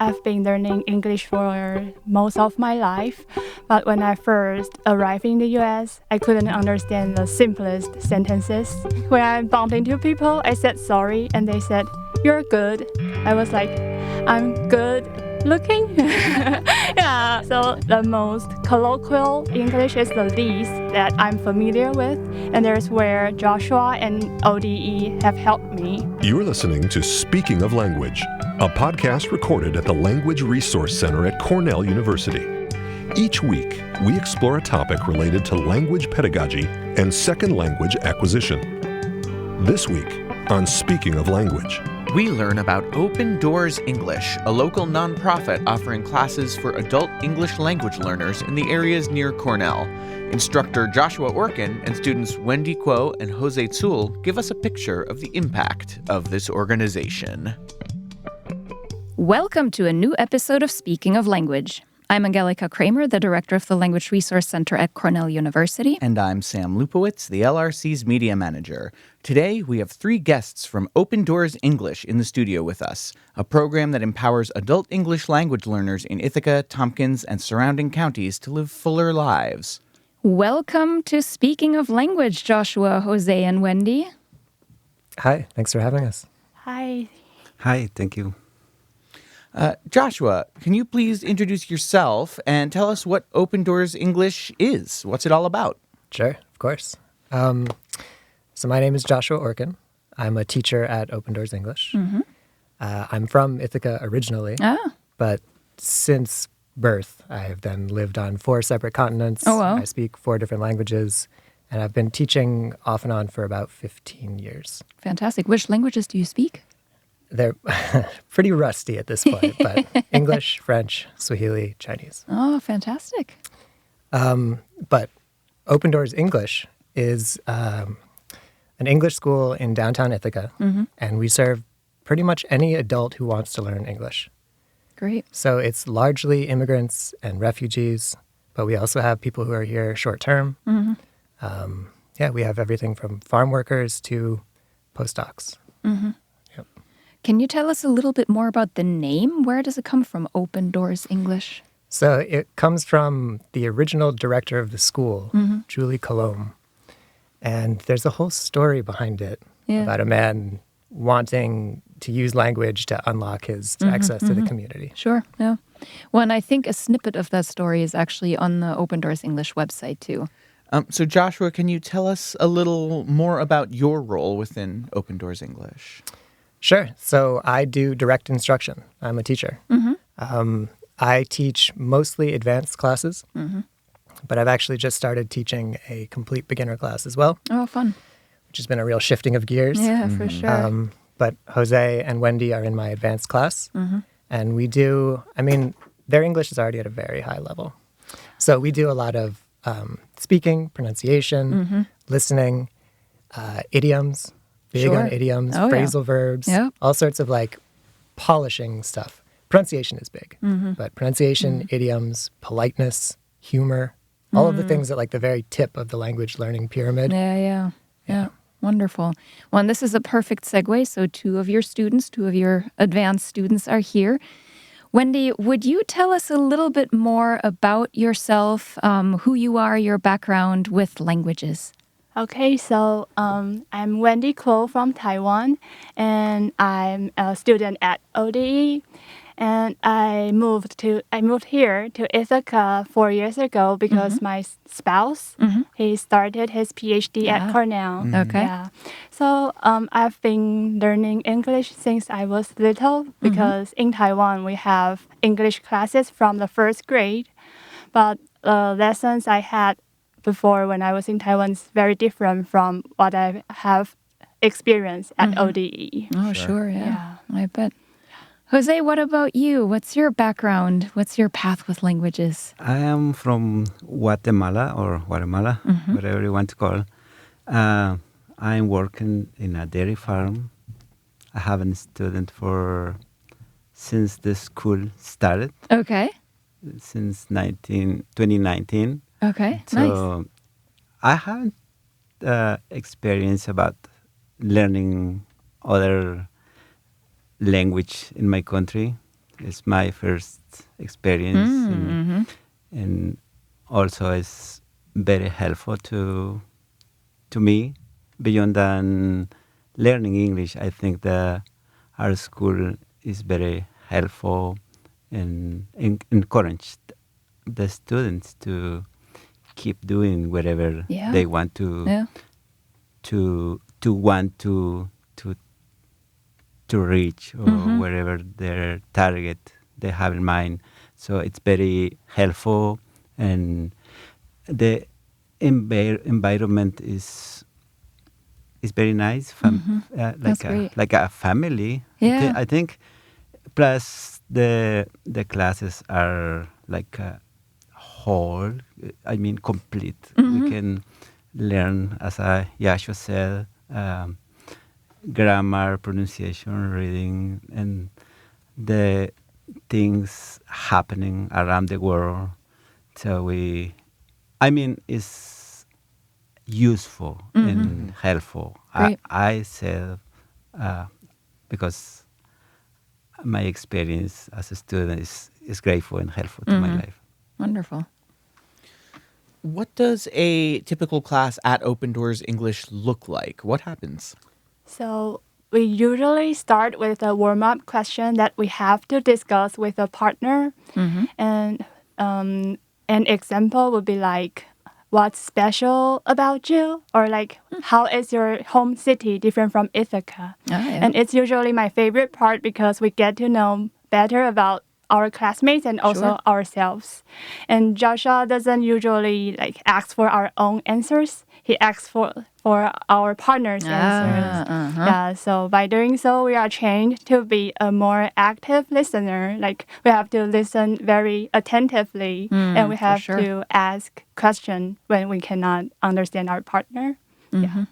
I've been learning English for most of my life, but when I first arrived in the US, I couldn't understand the simplest sentences. When I bumped into people, I said sorry, and they said, "You're good." I was like, "I'm good looking." Yeah, so the most colloquial English is the least that I'm familiar with, and there's where Joshua and ODE have helped me. You're listening to Speaking of Language, a podcast recorded at the Language Resource Center at Cornell University. Each week, we explore a topic related to language pedagogy and second language acquisition. This week, on Speaking of Language, we learn about Open Doors English, a local nonprofit offering classes for adult English language learners in the areas near Cornell. Instructor Joshua Orkin and students Wendy, Kuo and José Tzul give us a picture of the impact of this organization. Welcome to a new episode of Speaking of Language. I'm Angelica Kramer, the director of the Language Resource Center at Cornell University. And I'm Sam Lupowitz, the LRC's media manager. Today, we have 3 guests from Open Doors English in the studio with us, a program that empowers adult English language learners in Ithaca, Tompkins, and surrounding counties to live fuller lives. Welcome to Speaking of Language, Joshua, Jose, and Wendy. Hi, thanks for having us. Hi. Hi, thank you. Joshua, can you please introduce yourself and tell us what Open Doors English is? What's it all about? Sure, of course. So my name is Joshua Orkin. I'm a teacher at Open Doors English. Mm-hmm. I'm from Ithaca originally, but since birth, I have then lived on 4 separate continents. Oh, wow. I speak 4 different languages, and I've been teaching off and on for about 15 years. Fantastic. Which languages do you speak? They're pretty rusty at this point, but English, French, Swahili, Chinese. Oh, fantastic. But Open Doors English is an English school in downtown Ithaca, and we serve pretty much any adult who wants to learn English. Great. So it's largely immigrants and refugees, but we also have people who are here short-term. We have everything from farm workers to postdocs. Can you tell us a little bit more about the name? Where does it come from, Open Doors English? So it comes from the original director of the school, Julie Colombe. And there's a whole story behind it about a man wanting to use language to unlock his access to the community. Sure, yeah. Well, and I think a snippet of that story is actually on the Open Doors English website, too. So Joshua, can you tell us a little more about your role within Open Doors English? Sure. So I do direct instruction. I'm a teacher. I teach mostly advanced classes, but I've actually just started teaching a complete beginner class as well. Oh, fun. Which has been a real shifting of gears. Yeah, for sure. But Jose and Wendy are in my advanced class. And we do, their English is already at a very high level. So we do a lot of speaking, pronunciation, listening, idioms, big on idioms, phrasal verbs, all sorts of polishing stuff. Pronunciation is big, but pronunciation, idioms, politeness, humor, all of the things at the very tip of the language learning pyramid. Yeah. Wonderful. Well, and this is a perfect segue. So 2 of your advanced students are here. Wendy, would you tell us a little bit more about yourself, who you are, your background with languages? Okay, so I'm Wendy Kuo from Taiwan, and I'm a student at ODE. And I moved here to Ithaca 4 years ago because my spouse, he started his PhD at Cornell. Okay. Yeah. So I've been learning English since I was little because in Taiwan we have English classes from the 1st grade. But the lessons I had before when I was in Taiwan is very different from what I have experienced at ODE. Oh, sure, yeah. I bet. Jose, what about you? What's your background? What's your path with languages? I am from Guatemala, whatever you want to call. I'm working in a dairy farm. I have been a student since the school started. Okay. Since 2019. Okay, so nice. I haven't experience about learning other language in my country. It's my first experience, and also it's very helpful to me. Beyond than learning English, I think our school is very helpful and encourage the students to keep doing whatever they want to want to reach, or wherever their target they have in mind. So it's very helpful, and the environment is very nice, like a family. Yeah. I think. Plus the classes are like a whole. I mean, complete. We can learn, as Joshua said, grammar, pronunciation, reading, and the things happening around the world. So it's useful and helpful. Great. I said, because my experience as a student is grateful and helpful to my life. Wonderful. What does a typical class at Open Doors English look like? What happens? So we usually start with a warm-up question that we have to discuss with a partner. And an example would be like, what's special about you? Or like, how is your home city different from Ithaca? And it's usually my favorite part because we get to know better about our classmates and also ourselves. And Joshua doesn't usually like ask for our own answers. He asks for our partner's answers. Yeah, so by doing so, we are trained to be a more active listener. Like we have to listen very attentively, and we have to ask questions when we cannot understand our partner. Yeah.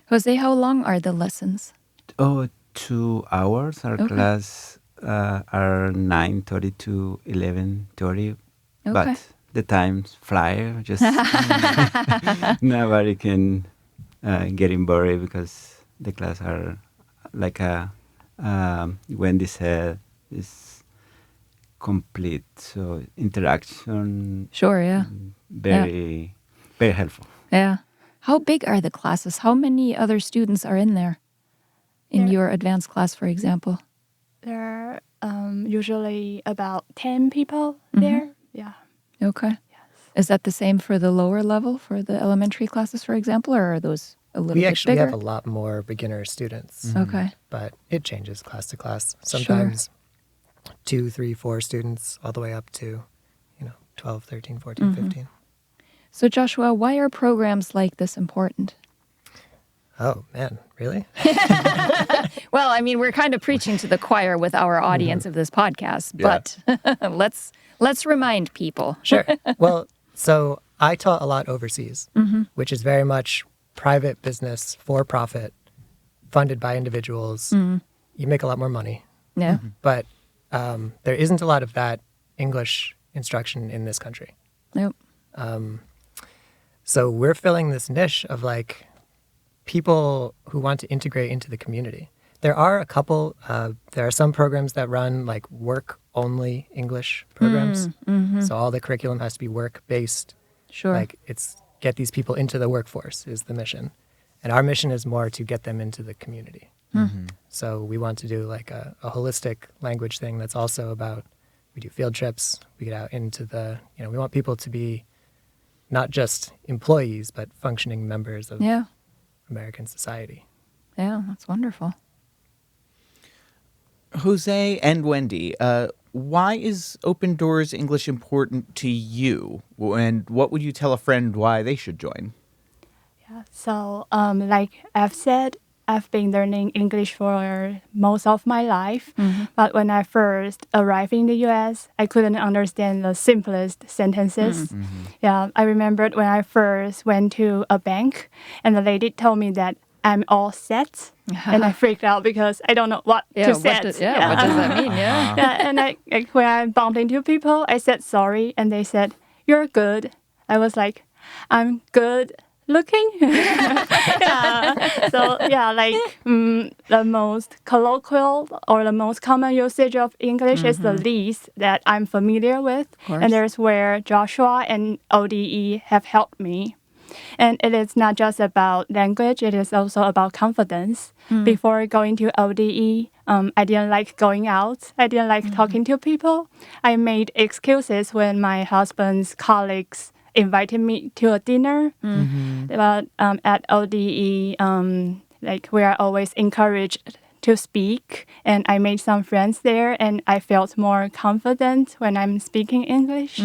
Jose, how long are the lessons? 2 hours. Our class are 9:30 to 11:30, but the times fly. Just nobody can get in worry because the class are like Wendy said, is complete. So interaction. Very very helpful. Yeah. How big are the classes? How many other students are in there? In your advanced class, for example? There are usually about 10 people there. Yeah. Okay. Yes. Is that the same for the lower level, for the elementary classes, for example, or are those a little bit bigger? We actually have a lot more beginner students. Okay. But it changes class to class. Sometimes 2, 3, 4 students all the way up to, 12, 13, 14, 15. So Joshua, why are programs like this important? Oh, man, really? Well, I mean, we're kind of preaching to the choir with our audience of this podcast, but let's remind people. Sure. Well, so I taught a lot overseas, which is very much private business, for-profit, funded by individuals. You make a lot more money. Yeah. But there isn't a lot of that English instruction in this country. Nope. So we're filling this niche of like people who want to integrate into the community. There are a couple, there are some programs that run like work-only English programs. So all the curriculum has to be work-based. Sure. Like it's get these people into the workforce is the mission. And our mission is more to get them into the community. So we want to do like a holistic language thing that's also about, we do field trips, we get out into we want people to be not just employees, but functioning members of American society. Yeah, that's wonderful. Jose and Wendy, why is Open Doors English important to you? And what would you tell a friend why they should join? Yeah. So, like I've said, I've been learning English for most of my life. But when I first arrived in the U.S., I couldn't understand the simplest sentences. Yeah, I remembered when I first went to a bank and the lady told me that I'm all set. And I freaked out because I don't know what to set. What does that mean? And when I bumped into people, I said sorry. And they said, "You're good." I was like, "I'm good looking. Yeah. So yeah, like the most colloquial or the most common usage of English is the least that I'm familiar with, and there's where Joshua and ODE have helped me. And it is not just about language, it is also about confidence. Before going to ODE, I didn't like going out. I didn't like talking to people. I made excuses when my husband's colleagues invited me to a dinner. But at ODE, like we are always encouraged to speak, and I made some friends there, and I felt more confident when I'm speaking English.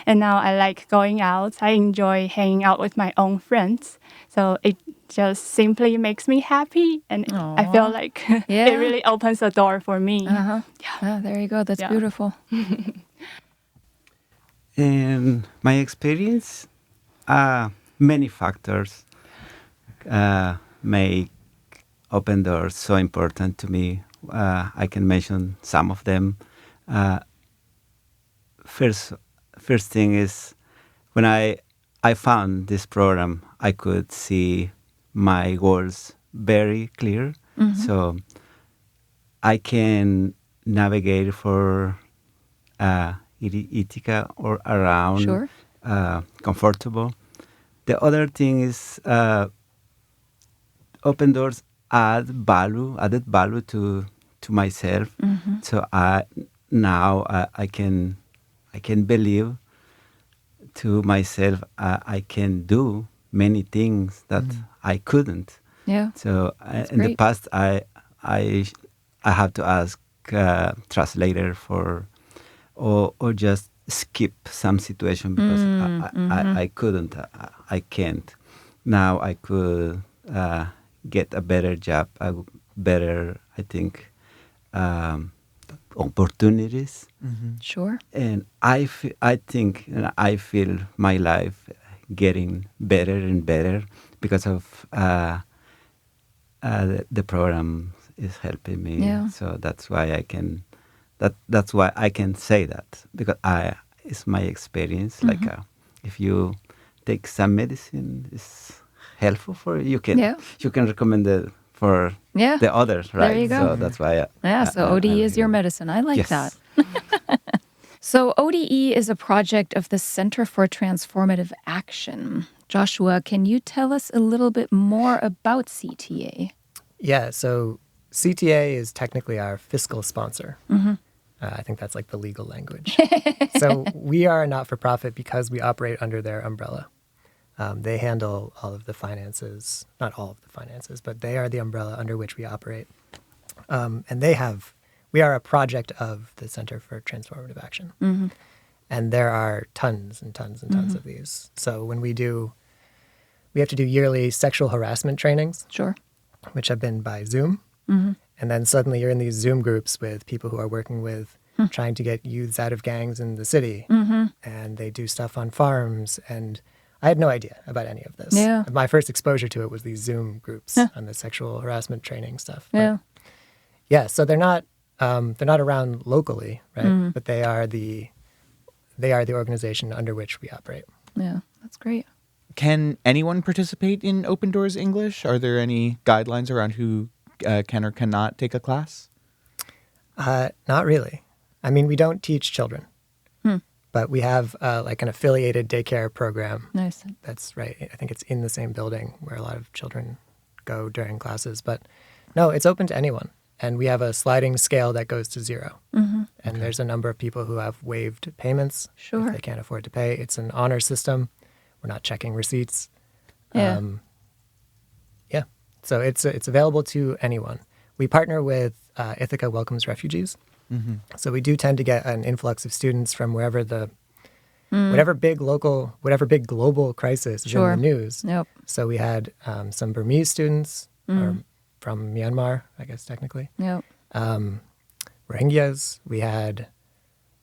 And now I like going out. I enjoy hanging out with my own friends. So it just simply makes me happy, and I feel like it really opens the door for me. Yeah, there you go. That's beautiful. In my experience, many factors make open doors so important to me. I can mention some of them. First thing is when I found this program, I could see my goals very clear. So I can navigate for Ithaca or around comfortable. The other thing is open doors added value to myself. So now I can believe to myself I can do many things that I couldn't. Yeah. So in the past I have to ask translator for or just skip some situation because I couldn't. I can't. Now I could get a better job, better, I think, opportunities. Sure. And I think I feel my life getting better and better because of the program is helping me. Yeah. So that's why I can. That's why I can say that because it's my experience. Like if you take some medicine, it's helpful for you. You can recommend it for the others, right? There you go. So that's why. So ODE is your medicine. I like that. So ODE is a project of the Center for Transformative Action. Joshua, can you tell us a little bit more about CTA? Yeah, so CTA is technically our fiscal sponsor. I think that's like the legal language. So we are a not-for-profit because we operate under their umbrella. They handle all of the finances, not all of the finances, but they are the umbrella under which we operate. And we are a project of the Center for Transformative Action. And there are tons and tons and tons of these. So when we have to do yearly sexual harassment trainings. Sure. Which have been by Zoom. And then suddenly you're in these Zoom groups with people who are working with trying to get youths out of gangs in the city. And they do stuff on farms. And I had no idea about any of this. Yeah. My first exposure to it was these Zoom groups on the sexual harassment training stuff. But so they're not around locally, right? But they are the organization under which we operate. Yeah, that's great. Can anyone participate in Open Doors English? Are there any guidelines around who can or cannot take a class? Not really. I mean, we don't teach children, but we have like an affiliated daycare program. Nice. That's right. I think it's in the same building where a lot of children go during classes. But no, it's open to anyone. And we have a sliding scale that goes to 0. And there's a number of people who have waived payments if they can't afford to pay. It's an honor system. We're not checking receipts. So it's available to anyone. We partner with Ithaca Welcomes Refugees. So we do tend to get an influx of students from wherever whatever big global crisis is in the news. So we had some Burmese students from Myanmar, I guess technically. Rohingyas. We had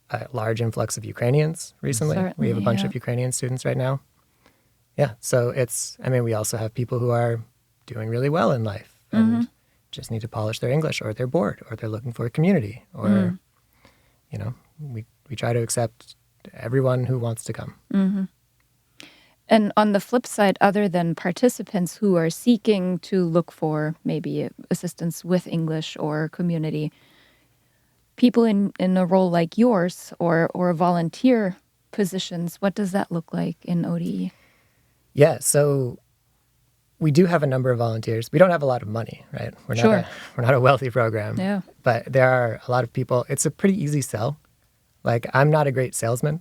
a large influx of Ukrainians recently. We have a bunch of Ukrainian students right now. Yeah, so we also have people who are doing really well in life and just need to polish their English, or they're bored, or they're looking for a community, or, we try to accept everyone who wants to come. And on the flip side, other than participants who are seeking to look for maybe assistance with English or community, people in a role like yours or volunteer positions, what does that look like in ODE? Yeah, so we do have a number of volunteers. We don't have a lot of money, right? We're not a wealthy program. Yeah. But there are a lot of people. It's a pretty easy sell. Like, I'm not a great salesman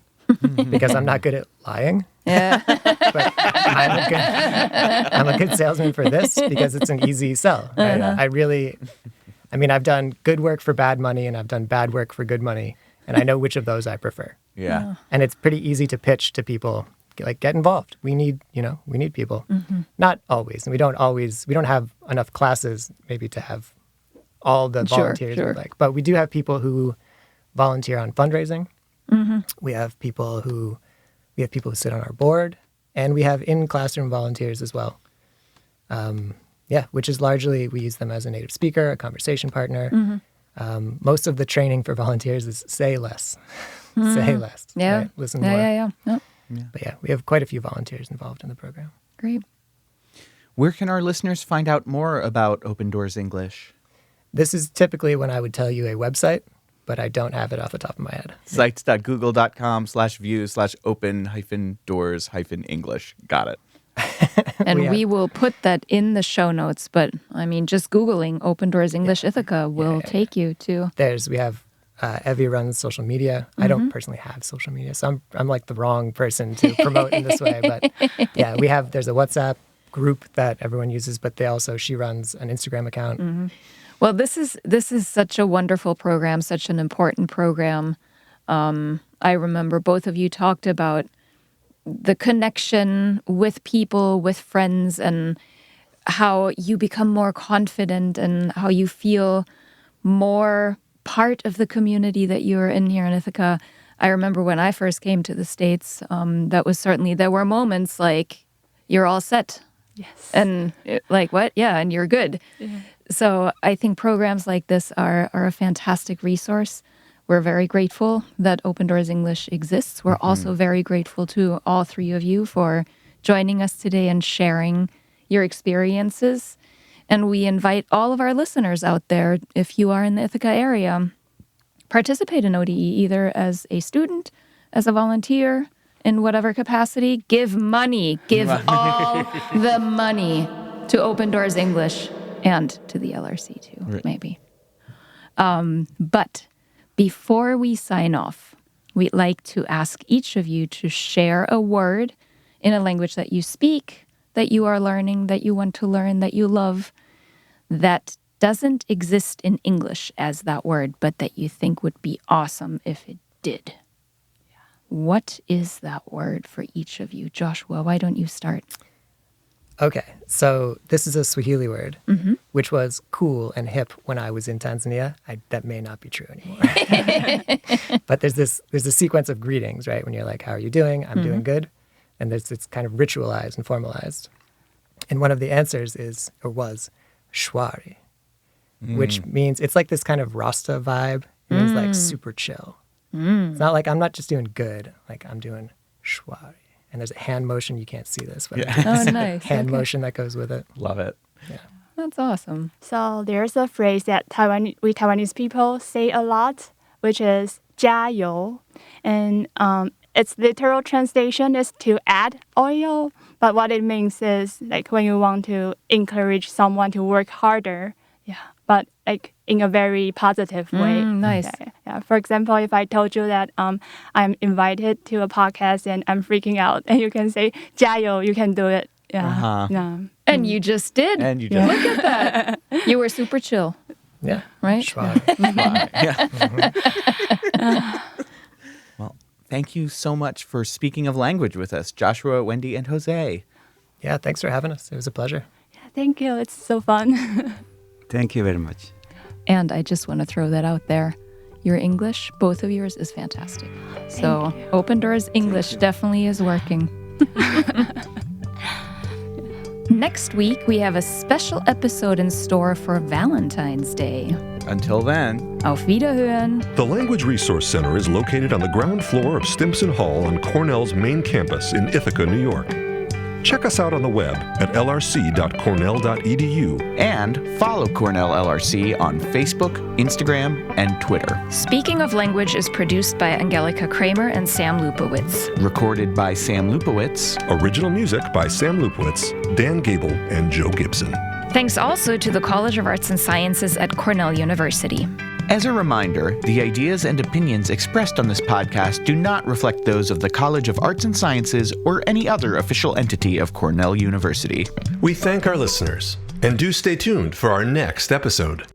because I'm not good at lying. Yeah. But I'm a good salesman for this because it's an easy sell. Right? I've done good work for bad money and I've done bad work for good money. And I know which of those I prefer. Yeah. And it's pretty easy to pitch to people, like, get involved. We need people. Not always. And we don't have enough classes maybe to have all the volunteers we'd like. But we do have people who volunteer on fundraising. We have people who sit on our board, and we have in-classroom volunteers as well. Which is largely, we use them as a native speaker, a conversation partner. Most of the training for volunteers is say less. Say less. Yeah. Right? Listen more. Yeah. But yeah, we have quite a few volunteers involved in the program. Great. Where can our listeners find out more about Open Doors English? This is typically when I would tell you a website, but I don't have it off the top of my head. Sites.google.com/views/open-doors-english. Got it. And we will put that in the show notes, but I mean, just Googling Open Doors English Ithaca will take you to. We have Evie runs social media. I don't personally have social media, so I'm like the wrong person to promote in this way. But yeah, there's a WhatsApp group that everyone uses, but she runs an Instagram account. Well, this is such a wonderful program, such an important program. I remember both of you talked about the connection with people, with friends, and how you become more confident and how you feel more part of the community that you're in here in Ithaca. I remember when I first came to the States, there were moments like, you're all set. Yes. And like, what? Yeah, and you're good. Yeah. So I think programs like this are a fantastic resource. We're very grateful that Open Doors English exists. We're also very grateful to all three of you for joining us today and sharing your experiences. And we invite all of our listeners out there, if you are in the Ithaca area, participate in ODE either as a student, as a volunteer, in whatever capacity. Give money. Give all the money to Open Doors English and to the LRC too, maybe. But before we sign off, we'd like to ask each of you to share a word in a language that you speak, that you are learning, that you want to learn, that you love, that doesn't exist in English as that word, but that you think would be awesome if it did. What is that word for each of you? Joshua, why don't you start? Okay, so this is a Swahili word, which was cool and hip when I was in Tanzania. That may not be true anymore. But there's a sequence of greetings, right? When you're like, how are you doing? I'm doing good. And it's kind of ritualized and formalized. And one of the answers was shwari, which means, it's like this kind of Rasta vibe. It means like super chill. It's not like I'm not just doing good, like I'm doing shwari. And there's a hand motion. You can't see this, but Oh, nice. hand motion that goes with it. Love it. Yeah. That's awesome. So there's a phrase that we Taiwanese people say a lot, which is 加油. And its literal translation is to add oil. But what it means is like when you want to encourage someone to work harder. Yeah. But like in a very positive way. Nice. Yeah. For example, if I told you that I'm invited to a podcast and I'm freaking out, and you can say 加油, you can do it. Yeah. Yeah. And you just did. And you just Look at that. You were super chill. Yeah. Right? Shwari. Well, thank you so much for speaking of language with us, Joshua, Wendy, and Jose. Yeah, thanks for having us. It was a pleasure. Yeah, thank you. It's so fun. Thank you very much. And I just want to throw that out there. Your English, both of yours, is fantastic. So Open Doors English definitely is working. Next week, we have a special episode in store for Valentine's Day. Until then, Auf Wiederhören. The Language Resource Center is located on the ground floor of Stimson Hall on Cornell's main campus in Ithaca, New York. Check us out on the web at lrc.cornell.edu. And follow Cornell LRC on Facebook, Instagram, and Twitter. Speaking of Language is produced by Angelica Kramer and Sam Lupowitz. Recorded by Sam Lupowitz. Original music by Sam Lupowitz, Dan Gable, and Joe Gibson. Thanks also to the College of Arts and Sciences at Cornell University. As a reminder, the ideas and opinions expressed on this podcast do not reflect those of the College of Arts and Sciences or any other official entity of Cornell University. We thank our listeners, and do stay tuned for our next episode.